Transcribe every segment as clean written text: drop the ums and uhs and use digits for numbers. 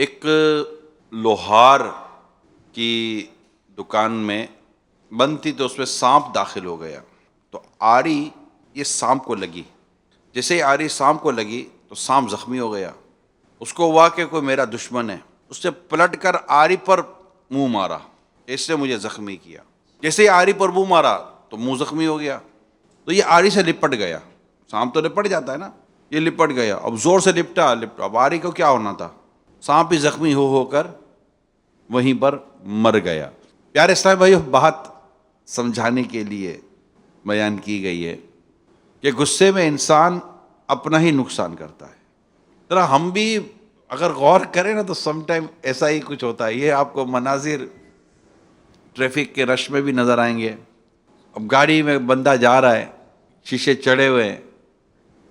ایک لوہار کی دکان میں بند تھی تو اس میں سانپ داخل ہو گیا، تو آری یہ سانپ کو لگی. جیسے ہی آری سانپ کو لگی تو سانپ زخمی ہو گیا. اس کو ہوا کہ کوئی میرا دشمن ہے، اس نے پلٹ کر آری پر منہ مارا، اس نے مجھے زخمی کیا. جیسے ہی آری پر منہ مارا تو منہ زخمی ہو گیا. تو یہ آری سے لپٹ گیا. سانپ تو لپٹ جاتا ہے نا، یہ لپٹ گیا. اب زور سے لپٹا. اب آری کو کیا ہونا تھا، سانپ بھی زخمی ہو کر وہیں پر مر گیا. پیارے اسلام بھائیو، بات سمجھانے کے لیے بیان کی گئی ہے کہ غصے میں انسان اپنا ہی نقصان کرتا ہے. ذرا ہم بھی اگر غور کریں نا تو سم ٹائم ایسا ہی کچھ ہوتا ہے. یہ آپ کو مناظر ٹریفک کے رش میں بھی نظر آئیں گے. اب گاڑی میں بندہ جا رہا ہے، شیشے چڑھے ہوئے ہیں،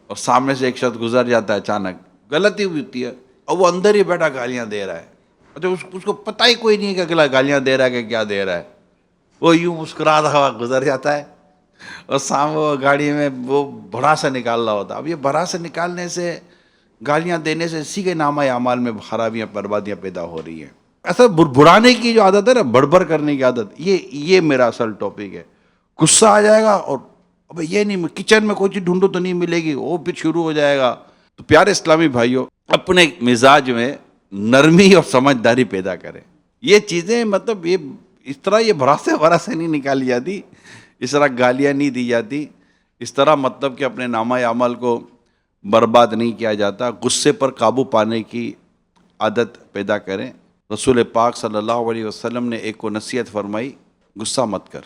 اور سامنے سے ایک شخص گزر جاتا ہے، اچانک غلطی ہوتی ہے اور وہ اندر ہی بیٹھا گالیاں دے رہا ہے. اس کو پتہ ہی کوئی نہیں کہ اگلا گالیاں دے رہا ہے کہ کیا دے رہا ہے. وہ یوں مسکراتا ہوا گزر جاتا ہے اور سامنے وہ گاڑی میں وہ بھڑاسا نکال رہا ہوتا. اب یہ بھڑاسا نکالنے سے، گالیاں دینے سے اسی کے نامہ اعمال میں خرابیاں بربادیاں پیدا ہو رہی ہیں. ایسا بڑھانے کی جو عادت ہے نا، بڑھ کرنے کی عادت، یہ میرا اصل ٹاپک ہے. غصہ آ جائے گا اور اب یہ نہیں، کچن میں کوئی چیز ڈھونڈو تو نہیں ملے گی، وہ پھر شروع ہو جائے گا. تو پیارے اسلامی بھائیوں، اپنے مزاج میں نرمی اور سمجھداری پیدا کریں. یہ چیزیں مطلب یہ اس طرح یہ بھراسے نہیں نکالی جاتی، اس طرح گالیاں نہیں دی جاتی، اس طرح مطلب کہ اپنے نامہ اعمال کو برباد نہیں کیا جاتا. غصے پر قابو پانے کی عادت پیدا کریں. رسول پاک صلی اللہ علیہ وسلم نے ایک کو نصیحت فرمائی، غصہ مت کر.